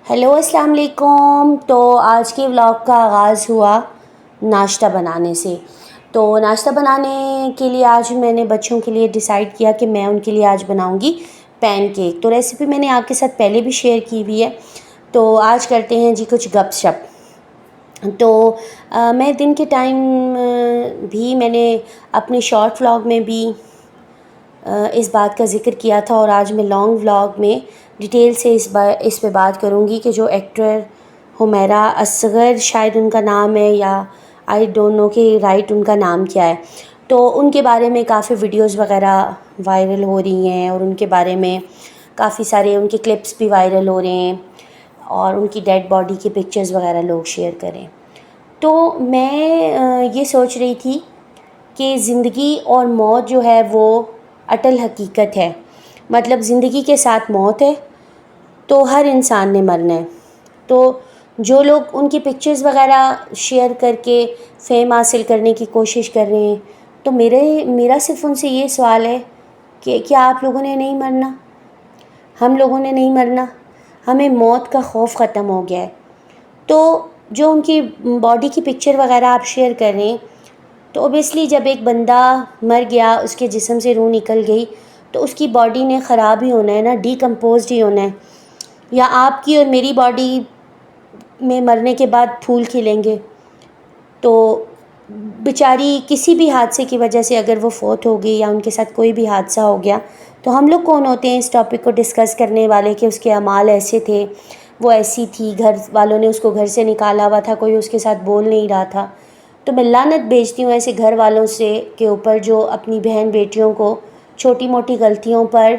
Hello السلام علیکم۔ تو آج کے ولاگ کا آغاز ہوا ناشتہ بنانے سے۔ تو ناشتہ بنانے کے لیے آج میں نے بچوں کے لیے ڈیسائیڈ کیا کہ میں ان کے لیے آج بناؤں گی پین کیک۔ تو ریسیپی میں نے آپ کے ساتھ پہلے بھی شیئر کی ہوئی ہے، تو آج کرتے ہیں جی کچھ گپ شپ۔ تو میں دن کے ٹائم بھی میں نے اپنے شارٹ ولاگ میں بھی اس بات کا ذکر کیا تھا، اور آج میں لانگ ولاگ میں ڈیٹیل سے اس پہ بات کروں گی کہ جو ایکٹر حمیرہ اصغر شاید ان کا نام ہے، یا آئی ڈونٹ نو کہ رائٹ ان کا نام کیا ہے، تو ان کے بارے میں کافی ویڈیوز وغیرہ وائرل ہو رہی ہیں، اور ان کے بارے میں کافی سارے ان کے کلپس بھی وائرل ہو رہے ہیں، اور ان کی ڈیڈ باڈی کی پکچرز وغیرہ لوگ شیئر کریں۔ تو میں یہ سوچ رہی تھی کہ زندگی اور موت جو ہے وہ اٹل حقیقت ہے، مطلب زندگی کے ساتھ موت ہے، تو ہر انسان نے مرنا ہے۔ تو جو لوگ ان کی پکچرز وغیرہ شیئر کر کے فیم حاصل کرنے کی کوشش کر رہے ہیں، تو میرا صرف ان سے یہ سوال ہے کہ کیا آپ لوگوں نے نہیں مرنا؟ ہم لوگوں نے نہیں مرنا؟ ہمیں موت کا خوف ختم ہو گیا ہے۔ تو جو ان کی باڈی کی پکچر وغیرہ آپ شیئر کر رہے ہیں، تو اوبیسلی جب ایک بندہ مر گیا، اس کے جسم سے روح نکل گئی، تو اس کی باڈی نے خراب ہی ہونا ہے نا، ڈی کمپوزڈ ہی ہونا ہے۔ یا آپ کی اور میری باڈی میں مرنے کے بعد پھول کھلیں گے؟ تو بیچاری کسی بھی حادثے کی وجہ سے اگر وہ فوت ہو گئی، یا ان کے ساتھ کوئی بھی حادثہ ہو گیا، تو ہم لوگ کون ہوتے ہیں اس ٹاپک کو ڈسکس کرنے والے کہ اس کے اعمال ایسے تھے، وہ ایسی تھی، گھر والوں نے اس کو گھر سے نکالا ہوا تھا، کوئی اس کے ساتھ بول نہیں رہا تھا۔ تو میں لعنت بھیجتی ہوں ایسے گھر والوں سے کے اوپر جو اپنی بہن بیٹیوں کو چھوٹی موٹی غلطیوں پر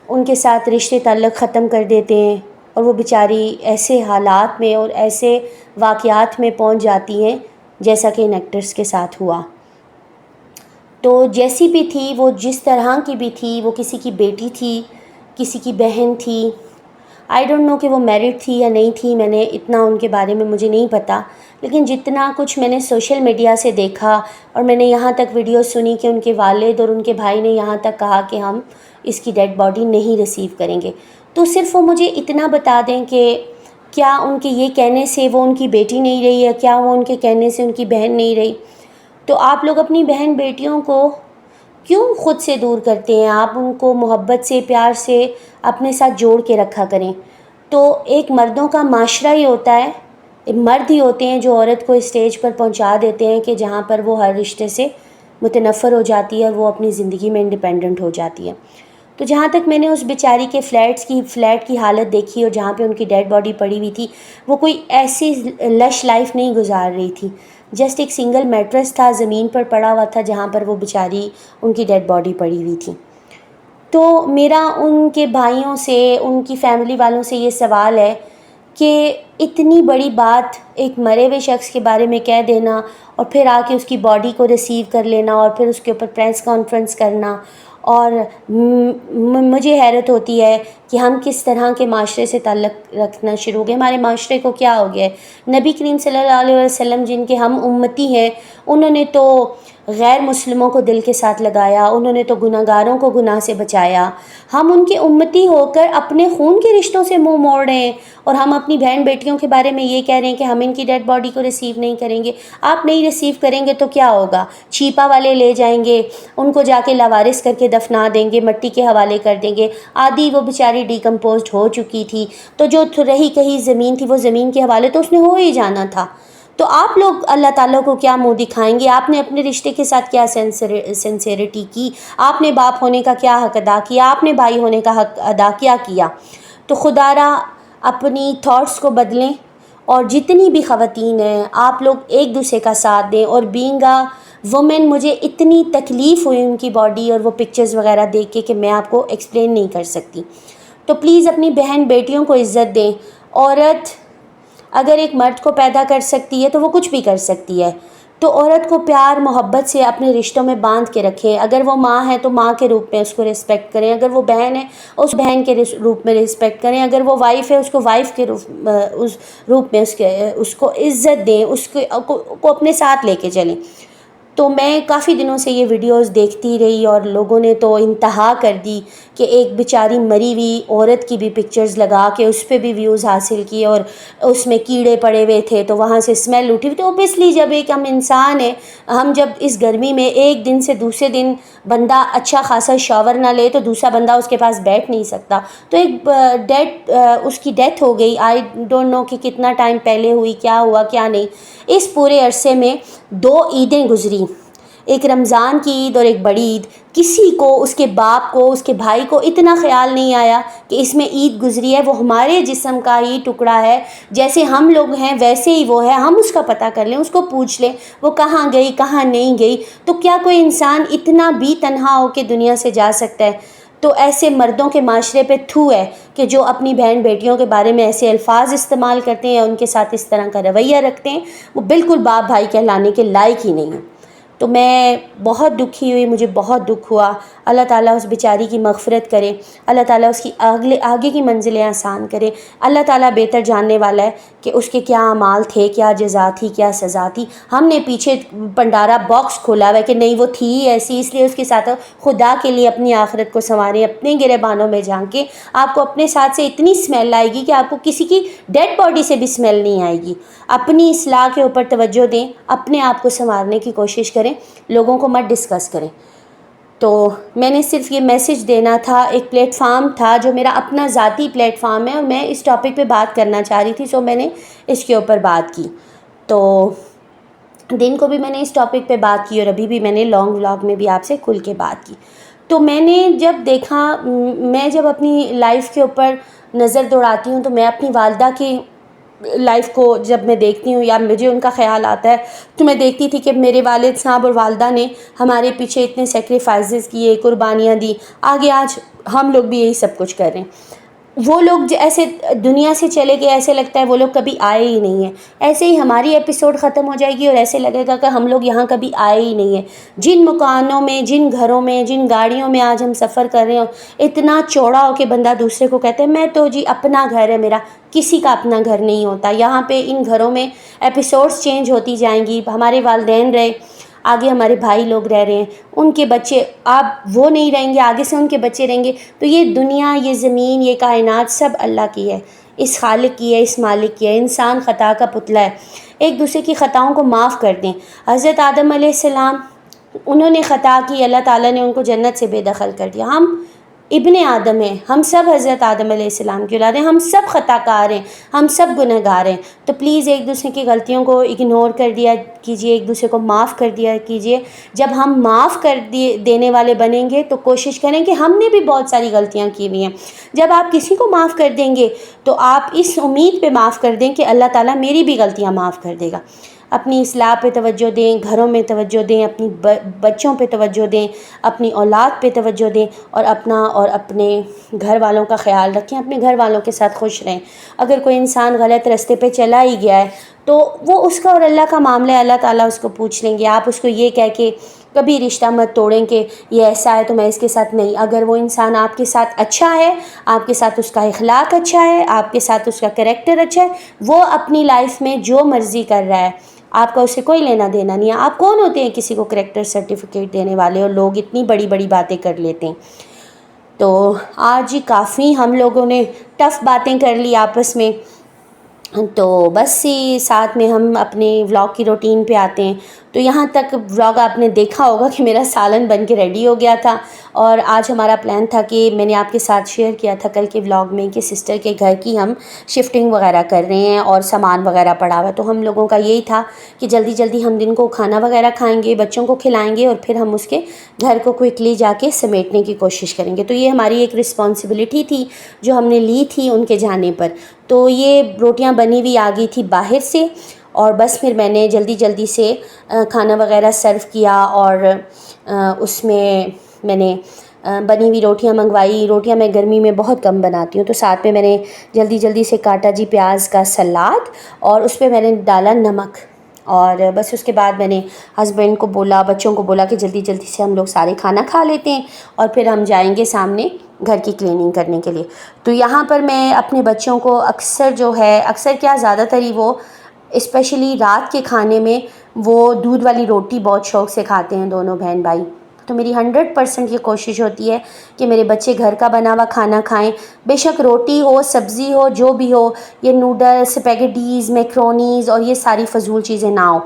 ان کے ساتھ رشتے تعلق ختم کر دیتے ہیں، اور وہ بیچاری ایسے حالات میں اور ایسے واقعات میں پہنچ جاتی ہیں جیسا کہ ان ایکٹرز کے ساتھ ہوا۔ تو جیسی بھی تھی وہ، جس طرح کی بھی تھی وہ، کسی کی بیٹی تھی، کسی کی بہن تھی، آئی ڈونٹ نو کہ وہ میرڈ تھی یا نہیں تھی، میں نے اتنا ان کے بارے میں مجھے نہیں پتہ، لیکن جتنا کچھ میں نے سوشل میڈیا سے دیکھا، اور میں نے یہاں تک ویڈیو سنی کہ ان کے والد اور ان کے بھائی نے یہاں تک کہا کہ ہم اس کی ڈیڈ باڈی نہیں ریسیو کریں گے، تو صرف وہ مجھے اتنا بتا دیں کہ کیا ان کے یہ کہنے سے وہ ان کی بیٹی نہیں رہی ہے، کیا وہ ان کے کہنے سے ان کی بہن نہیں رہی؟ تو آپ لوگ اپنی بہن بیٹیوں کو کیوں خود سے دور کرتے ہیں؟ آپ ان کو محبت سے، پیار سے اپنے ساتھ جوڑ کے رکھا کریں۔ تو ایک مردوں کا معاشرہ ہی ہوتا ہے، مرد ہی ہوتے ہیں جو عورت کو اسٹیج پر پہنچا دیتے ہیں کہ جہاں پر وہ ہر رشتے سے متنفر ہو جاتی ہے، اور وہ اپنی زندگی میں انڈیپینڈنٹ ہو جاتی ہے۔ تو جہاں تک میں نے اس بیچاری کے فلیٹ کی حالت دیکھی، اور جہاں پہ ان کی ڈیڈ باڈی پڑی ہوئی تھی، وہ کوئی ایسی لش لائف نہیں گزار رہی تھی، جسٹ ایک سنگل میٹرس تھا زمین پر پڑا ہوا تھا جہاں پر وہ بیچاری ان کی ڈیڈ باڈی پڑی ہوئی تھی۔ تو میرا ان کے بھائیوں سے، ان کی فیملی والوں سے یہ سوال ہے کہ اتنی بڑی بات ایک مرے ہوئے شخص کے بارے میں کہہ دینا، اور پھر آ کے اس کی باڈی کو ریسیو کر لینا، اور پھر اس کے اوپر پریس کانفرنس کرنا، اور مجھے حیرت ہوتی ہے کہ ہم کس طرح کے معاشرے سے تعلق رکھنا شروع ہو گئے۔ ہمارے معاشرے کو کیا ہو گیا ہے؟ نبی کریم صلی اللہ علیہ وسلم جن کے ہم امتی ہیں، انہوں نے تو غیر مسلموں کو دل کے ساتھ لگایا، انہوں نے تو گناہ گاروں کو گناہ سے بچایا۔ ہم ان کے امتی ہو کر اپنے خون کے رشتوں سے منہ موڑ رہے ہیں، اور ہم اپنی بہن بیٹیوں کے بارے میں یہ کہہ رہے ہیں کہ ہم ان کی ڈیڈ باڈی کو ریسیو نہیں کریں گے۔ آپ نہیں ریسیو کریں گے تو کیا ہوگا؟ چھیپا والے لے جائیں گے، ان کو جا کے لاوارث کر کے دفنا دیں گے، مٹی کے حوالے کر دیں گے۔ آدھی وہ بیچاری ڈیکمپوزڈ ہو چکی تھی، تو جو رہی کہیں زمین تھی، وہ زمین کے حوالے تو اس نے ہو ہی جانا تھا۔ تو آپ لوگ اللہ تعالیٰ کو کیا منہ دکھائیں گے؟ آپ نے اپنے رشتے کے ساتھ کیا سنسیریٹی کی؟ آپ نے باپ ہونے کا کیا حق ادا کیا؟ آپ نے بھائی ہونے کا حق ادا کیا؟ تو خدا را اپنی تھاٹس کو بدلیں، اور جتنی بھی خواتین ہیں آپ لوگ ایک دوسرے کا ساتھ دیں۔ اور بینگ اے وومن مجھے اتنی تکلیف ہوئی ان کی باڈی اور وہ پکچرز وغیرہ دیکھ کے کہ میں آپ کو ایکسپلین نہیں کر سکتی۔ تو پلیز اپنی بہن بیٹیوں کو عزت دیں۔ عورت اگر ایک مرد کو پیدا کر سکتی ہے تو وہ کچھ بھی کر سکتی ہے۔ تو عورت کو پیار محبت سے اپنے رشتوں میں باندھ کے رکھیں۔ اگر وہ ماں ہے تو ماں کے روپ میں اس کو رسپیکٹ کریں، اگر وہ بہن ہے اس بہن کے روپ میں رسپیکٹ کریں، اگر وہ وائف ہے اس کو وائف کے روپ میں اس کو عزت دیں، اس کو اپنے ساتھ لے کے چلیں۔ تو میں کافی دنوں سے یہ ویڈیوز دیکھتی رہی اور لوگوں نے تو انتہا کر دی کہ ایک بیچاری مری ہوئی عورت کی بھی پکچرز لگا کے اس پہ بھی ویوز حاصل کیے، اور اس میں کیڑے پڑے ہوئے تھے تو وہاں سے اسمیل اٹھی ہوئی. تو اوبیسلی جب ایک ہم انسان ہیں، ہم جب اس گرمی میں ایک دن سے دوسرے دن بندہ اچھا خاصا شاور نہ لے تو دوسرا بندہ اس کے پاس بیٹھ نہیں سکتا. تو ایک اس کی ڈیتھ ہو گئی. آئی ڈونٹ نو کہ کتنا ٹائم پہلے ہوئی، کیا ہوا کیا نہیں. اس پورے عرصے میں 2 عیدیں گزری، ایک رمضان کی عید اور ایک بڑی عید. کسی کو، اس کے باپ کو، اس کے بھائی کو اتنا خیال نہیں آیا کہ اس میں عید گزری ہے. وہ ہمارے جسم کا ہی ٹکڑا ہے، جیسے ہم لوگ ہیں ویسے ہی وہ ہے. ہم اس کا پتہ کر لیں، اس کو پوچھ لیں وہ کہاں گئی کہاں نہیں گئی. تو کیا کوئی انسان اتنا بھی تنہا ہو کے دنیا سے جا سکتا ہے؟ تو ایسے مردوں کے معاشرے پہ تھو ہے کہ جو اپنی بہن بیٹیوں کے بارے میں ایسے الفاظ استعمال کرتے ہیں یا ان کے ساتھ اس طرح کا رویہ رکھتے ہیں، وہ بالکل باپ بھائی کہلانے کے لائق ہی نہیں ہیں. تو میں بہت دکھی ہوئی، مجھے بہت دکھ ہوا. اللہ تعالیٰ اس بیچاری کی مغفرت کرے، اللہ تعالیٰ اس کی آگے کی منزلیں آسان کرے. اللہ تعالیٰ بہتر جاننے والا ہے کہ اس کے کیا اعمال تھے، کیا جزا تھی، کیا سزا تھی. ہم نے پیچھے پنڈارا باکس کھولا ہوا ہے کہ نہیں وہ تھی ہی ایسی، اس لیے اس کے ساتھ. خدا کے لیے اپنی آخرت کو سنواریں، اپنے گریبانوں میں جھانکیں. آپ کو اپنے ساتھ سے اتنی اسمیل آئے گی کہ آپ کو کسی کی ڈیڈ باڈی سے بھی اسمیل نہیں آئے گی. اپنی اصلاح کے اوپر توجہ دیں، اپنے آپ کو سنوارنے کی کوشش کریں، لوگوں کو مت ڈسکس کریں. تو میں نے صرف یہ میسج دینا تھا. ایک پلیٹ فارم تھا جو میرا اپنا ذاتی پلیٹ فارم ہے اور میں اس ٹاپک پہ بات کرنا چاہ رہی تھی، سو میں نے اس کے اوپر بات کی. تو دن کو بھی میں نے اس ٹاپک پہ بات کی اور ابھی بھی میں نے لانگ ولاگ میں بھی آپ سے کھل کے بات کی. تو میں نے جب دیکھا، میں جب اپنی لائف کے اوپر نظر دوڑاتی ہوں تو میں اپنی والدہ کی لائف کو جب میں دیکھتی ہوں یا مجھے ان کا خیال آتا ہے تو میں دیکھتی تھی کہ میرے والد صاحب اور والدہ نے ہمارے پیچھے اتنے سیکریفائسز کیے، قربانیاں دی. آگے آج ہم لوگ بھی یہی سب کچھ کر رہے ہیں. وہ لوگ ایسے دنیا سے چلے گئے، ایسے لگتا ہے وہ لوگ کبھی آئے ہی نہیں ہیں. ایسے ہی ہماری ایپیسوڈ ختم ہو جائے گی اور ایسے لگے گا کہ ہم لوگ یہاں کبھی آئے ہی نہیں ہیں. جن مکانوں میں، جن گھروں میں، جن گاڑیوں میں آج ہم سفر کر رہے ہوں، اتنا چوڑا ہو کہ بندہ دوسرے کو کہتے ہیں میں تو جی اپنا گھر ہے میرا. کسی کا اپنا گھر نہیں ہوتا. یہاں پہ ان گھروں میں ایپیسوڈز چینج ہوتی جائیں گی. ہمارے والدین رہے، آگے ہمارے بھائی لوگ رہ رہے ہیں، ان کے بچے، اب وہ نہیں رہیں گے، آگے سے ان کے بچے رہیں گے. تو یہ دنیا، یہ زمین، یہ کائنات سب اللہ کی ہے، اس خالق کی ہے، اس مالک کی ہے. انسان خطا کا پتلا ہے. ایک دوسرے کی خطاؤں کو معاف کر دیں. حضرت آدم علیہ السلام، انہوں نے خطا کی، اللہ تعالیٰ نے ان کو جنت سے بے دخل کر دیا. ہم ابن آدم ہیں، ہم سب حضرت آدم علیہ السلام کی اولاد ہیں، ہم سب خطا کار ہیں، ہم سب گنہ گار ہیں. تو پلیز ایک دوسرے کی غلطیوں کو اگنور کر دیا کیجئے، ایک دوسرے کو معاف کر دیا کیجئے. جب ہم معاف کر دینے والے بنیں گے تو کوشش کریں کہ ہم نے بھی بہت ساری غلطیاں کی ہوئی ہیں. جب آپ کسی کو معاف کر دیں گے تو آپ اس امید پہ معاف کر دیں کہ اللہ تعالیٰ میری بھی غلطیاں معاف کر دے گا. اپنی اصلاح پہ توجہ دیں، گھروں میں توجہ دیں، اپنی بچوں پہ توجہ دیں، اپنی اولاد پہ توجہ دیں، اور اپنا اور اپنے گھر والوں کا خیال رکھیں. اپنے گھر والوں کے ساتھ خوش رہیں. اگر کوئی انسان غلط راستے پہ چلا ہی گیا ہے تو وہ اس کا اور اللہ کا معاملہ ہے، اللہ تعالیٰ اس کو پوچھ لیں گے. آپ اس کو یہ کہہ کے کبھی رشتہ مت توڑیں کہ یہ ایسا ہے تو میں اس کے ساتھ نہیں. اگر وہ انسان آپ کے ساتھ اچھا ہے، آپ کے ساتھ اس کا اخلاق اچھا ہے، آپ کے ساتھ اس کا کریکٹر اچھا ہے، وہ اپنی لائف میں جو مرضی کر رہا ہے، آپ کا اس سے کوئی لینا دینا نہیں ہے. آپ کون ہوتے ہیں کسی کو کریکٹر سرٹیفکیٹ دینے والے؟ اور لوگ اتنی بڑی بڑی باتیں کر لیتے ہیں. تو آج ہی کافی ہم لوگوں نے ٹف باتیں کر لی آپس میں. تو بس ہی ساتھ میں ہم اپنے ولاگ کی روٹین پہ آتے ہیں. تو یہاں تک ولاگ آپ نے دیکھا ہوگا کہ میرا سالن بن کے ریڈی ہو گیا تھا. اور آج ہمارا پلان تھا کہ میں نے آپ کے ساتھ شیئر کیا تھا کل کے ولاگ میں کہ سسٹر کے گھر کی ہم شفٹنگ وغیرہ کر رہے ہیں اور سامان وغیرہ پڑا ہوا. تو ہم لوگوں کا یہی تھا کہ جلدی جلدی ہم دن کو کھانا وغیرہ کھائیں گے، بچوں کو کھلائیں گے اور پھر ہم اس کے گھر کو کوئکلی جا کے سمیٹنے کی کوشش کریں گے. تو یہ ہماری ایک رسپانسبلٹی تھی جو ہم نے لی تھی ان کے جانے پر. تو یہ روٹیاں بنی ہوئی آ گئی تھی باہر سے، اور بس پھر میں نے جلدی جلدی سے کھانا وغیرہ سرو کیا. اور اس میں نے بنی ہوئی روٹیاں منگوائی. روٹیاں میں گرمی میں بہت کم بناتی ہوں، تو ساتھ میں نے جلدی جلدی سے کاٹا جی پیاز کا سلاد، اور اس پہ میں نے ڈالا نمک. اور بس اس کے بعد میں نے ہسبینڈ کو بولا، بچوں کو بولا کہ جلدی جلدی سے ہم لوگ سارے کھانا کھا لیتے ہیں اور پھر ہم جائیں گے سامنے گھر کی کلیننگ کرنے کے لیے. تو یہاں پر میں اپنے بچوں کو اکثر کیا زیادہ تر ہی وہ اسپیشلی رات کے کھانے میں وہ دودھ والی روٹی بہت شوق سے کھاتے ہیں دونوں بہن بھائی. تو میری 100% یہ کوشش ہوتی ہے کہ میرے بچے گھر کا بنا ہوا کھانا کھائیں. بے شک روٹی ہو، سبزی ہو، جو بھی ہو، یہ نوڈلس، اسپیگیٹیز، میکرونیز اور یہ ساری فضول چیزیں نہ ہو.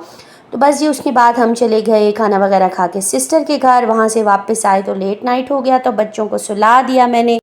تو بس جی اس کے بعد ہم چلے گئے کھانا وغیرہ کھا کے سسٹر کے گھر. وہاں سے واپس آئے تو لیٹ نائٹ ہو گیا، تو بچوں کو سلا دیا میں نے.